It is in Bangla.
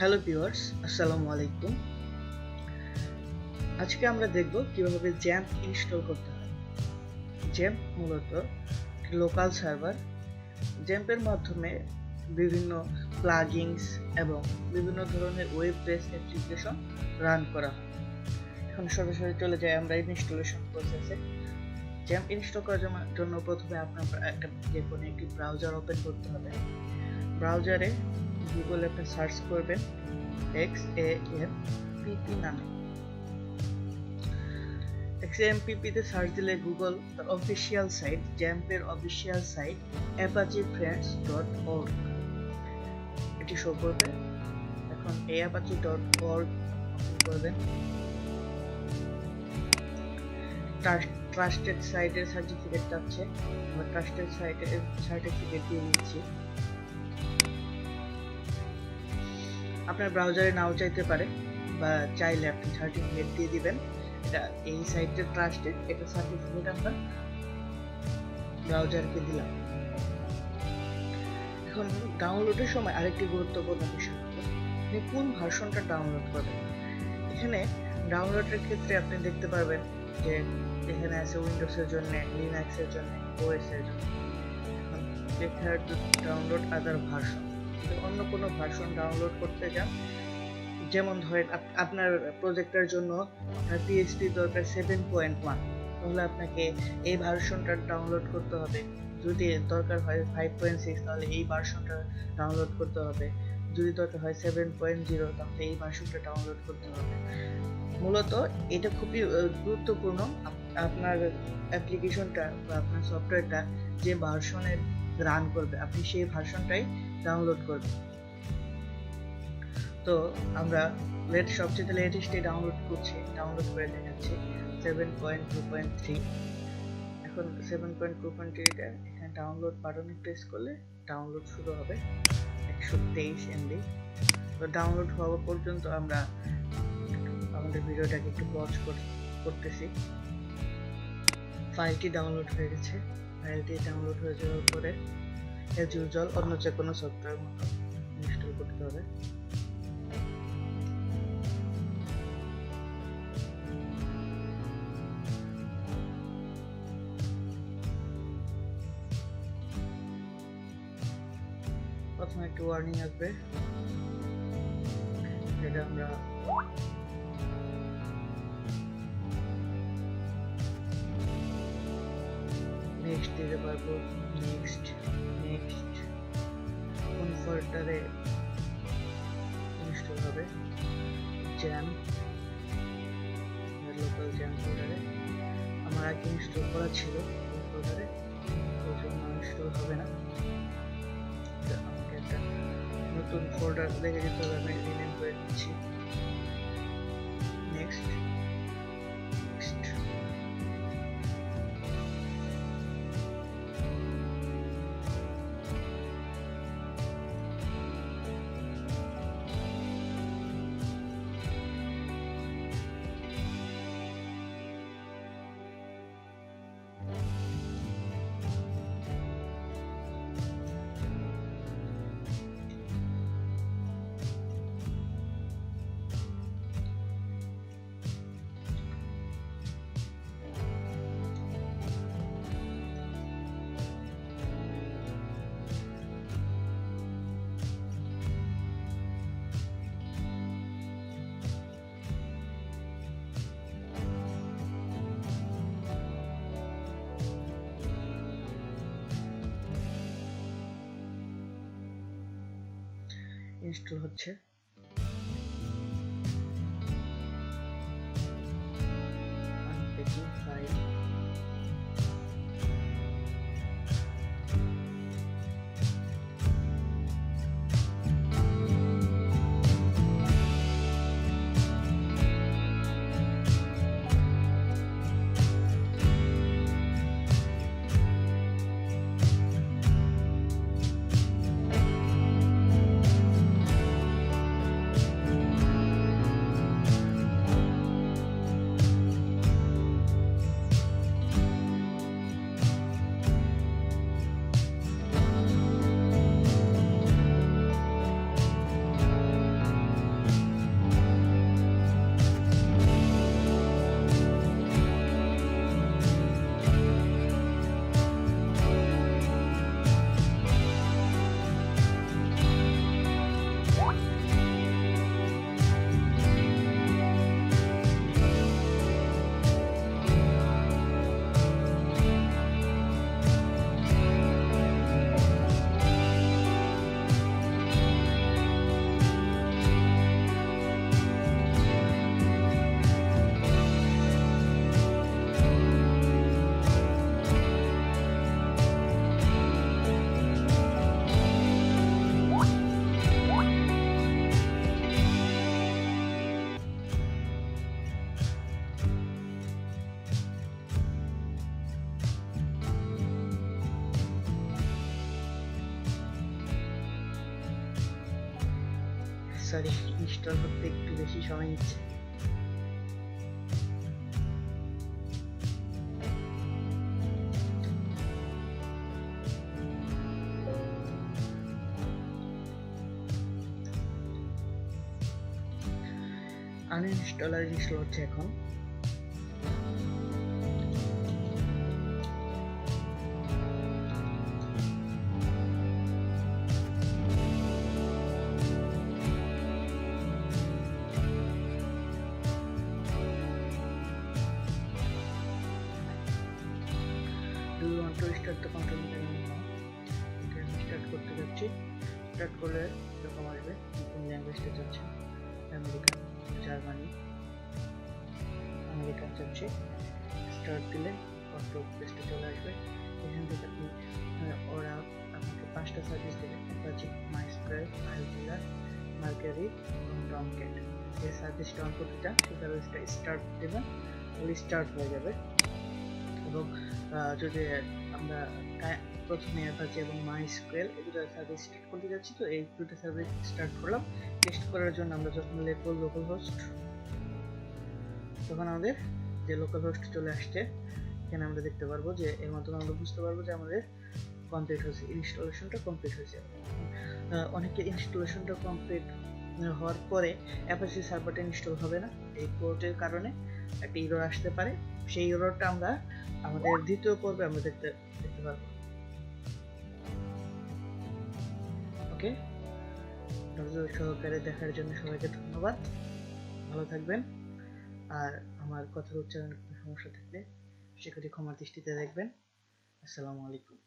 হ্যালো ভিউয়ার্স, আসসালামু আলাইকুম। আজকে আমরা দেখব কিভাবে জ্যাম্প ইনস্টল করতে হয়। জ্যাম্প মূলত লোকাল সার্ভার। জ্যাম্পের মাধ্যমে বিভিন্ন প্লাগইনস এবং বিভিন্ন ধরনের ওয়েব বেস অ্যাপ্লিকেশন রান করা হয়। এখন সরাসরি চলে যাই আমরা ইনস্টলেশন প্রসেসে। জ্যাম্প ইনস্টল করার জন্য প্রথমে আপনার যে কোনো একটি ব্রাউজার ওপেন করতে হবে। ব্রাউজারে গুগলে আপনি সার্চ করবেন XAMPP নামে। XAMPP তে সার্চ দিলে গুগল তার অফিসিয়াল সাইট, জ্যাম্পের অফিসিয়াল সাইট apachefriends.org এটি শো করবে। এখন এই apache.org ওপেন করবেন। ট্রাস্টেড সাইটের সার্টিফিকেট আছে, আমরা ট্রাস্টেড সাইটের সার্টিফিকেট দিয়ে দিচ্ছি। আপনার ব্রাউজারে নাও চাইতে পারে, বা চাইলে আপনি সার্টিফিকেট দিয়ে দিবেন। এটা এই সাইটের ট্রাস্টেড, এটা সার্টিফিকেট আমরা ব্রাউজারকে দিলাম। এখন ডাউনলোডের সময় আরেকটি গুরুত্বপূর্ণ বিষয় হলো আপনি কোন ভার্সনটা ডাউনলোড করবেন। এখানে ডাউনলোডের ক্ষেত্রে আপনি দেখতে পারবেন যে এখানে আছে উইন্ডোজের জন্য, লিনাক্সের জন্য, ওএস এর জন্য। এখন prefer to download other version, অন্য কোনো ভার্সন ডাউনলোড করতে যান, যেমন ধরেন আপনার প্রজেক্টের জন্য আপনার PHP দরকার 7.1, তাহলে আপনাকে এই ভার্সনটা ডাউনলোড করতে হবে। যদি দরকার হয় 5.6, তাহলে এই ভার্সনটা ডাউনলোড করতে হবে। যদি দরকার হয় 7.0, তাহলে এই ভার্সনটা ডাউনলোড করতে হবে। মূলত এটা খুবই গুরুত্বপূর্ণ। আপনার অ্যাপ্লিকেশনটা বা আপনার সফটওয়্যারটা যে ভার্সনে রান করবে, আপনি সেই ভার্সনটাই ডাউনলোড করবেন। তো আমরা সবচেয়ে লেটেস্টে ডাউনলোড করে দেখাচ্ছি 7.2.3। এখন 7.2.3টা এখানে ডাউনলোড বাটনে প্রেস করলে ডাউনলোড শুরু হবে 123 MB। তো ডাউনলোড হওয়া পর্যন্ত আমরা আমাদের ভিডিওটাকে একটু পজ করতেছি। ফাইলটি ডাউনলোড হয়ে গেছে। ফাইলটি ডাউনলোড হয়ে যাওয়ার পরে এজ ইউজুয়াল অন্য যে কোনো সফটওয়্যার মতো ইনস্টল করতে হবে। প্রথমে একটু ওয়ার্নিং আসবে, এটা আমরা নেক্সট দিতে পারবো। নেক্সট কোন ফোল্ডারে ইনস্টল হবে? জ্যাম্প, লোকাল জ্যাম্প ফোল্ডারে। আমার আগে ইনস্টল করা ছিল এই ফোল্ডারে, ওই জন্য ইনস্টল হবে না। আমাকে একটা নতুন ফোল্ডার দেখে দিতে হবে, আমি রিনেম করে দিচ্ছি। নেক্সট ইনস্টল হচ্ছে। আনপ্যাকিং ফাইল, সরি, ইনস্টল করতে একটু বেশি সময় নিচ্ছে। আনইনস্টল আর ইনস্টল হচ্ছে এখন। Do you want to start the control panel now? Okay, start করতে যাচ্ছি। স্টার্ট করলে এরকম আসবে, কোন ল্যাঙ্গুয়েজটা চাচ্ছেন, আমেরিকান, জার্মানি, আমেরিকান চাচ্ছি। স্টার্ট দিলে অটো পেজটা চলে আসবে। এখান থেকে আপনি ওরা আপনাকে 5টা সার্ভিস দেবে, অ্যাপাচি, মাইস্কুয়েল, আইওপিলার, মার্কারি এবং টমক্যাট। এই সার্ভিসটা অন করতে চান, সেই সার্ভিসটা স্টার্ট দেবেন, তাহলে স্টার্ট হয়ে যাবে। এবং যদি আমরা প্রথমে অ্যাপাচি এবং মাইস্কুয়েল এই দুটো সার্ভিস স্টার্ট করতে যাচ্ছি, তো এই দুটো সার্ভিস স্টার্ট করলাম। টেস্ট করার জন্য আমরা যখন লিখব লোকাল হোস্ট, তখন আমাদের যে লোকাল হোস্ট চলে আসছে, এখানে আমরা দেখতে পারবো যে এর মাধ্যমে আমরা বুঝতে পারবো যে আমাদের কমপ্লিট হয়েছে, ইনস্টলেশনটা কমপ্লিট হয়েছে। অনেকের ইনস্টলেশনটা কমপ্লিট হওয়ার পরে অ্যাপাচি সার্ভারটা ইনস্টল হবে না, এই পোর্টের কারণে একটা এরর আসতে পারে। সেই এররটা আমরা আমাদের দ্বিতীয় পর্বে আমরা দেখতে পারবো। ওকে, ধৈর্য সহকারে দেখার জন্য সবাইকে ধন্যবাদ, ভালো থাকবেন। আর আমার কথার উচ্চারণে কোনো সমস্যা থাকলে সেক্ষেত্রে ক্ষমার দৃষ্টিতে দেখবেন। আসসালামু আলাইকুম।